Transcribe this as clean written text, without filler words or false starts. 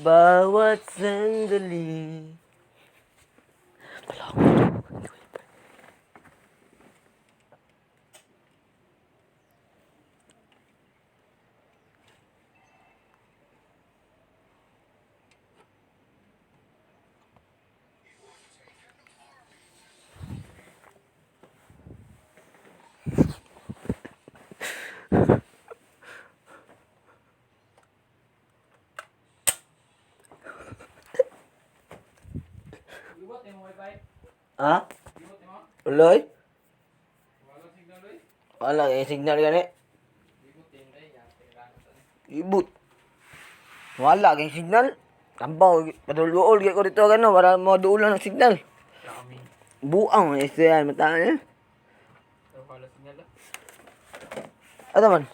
Bawat sandali. Ha? Uloy? Wala kay signal gani. Ibut. Wala kay signal. Tampaw padulol gyud ko dito gano para maduulan ng signal. Buang isyan mata niya. Ano man?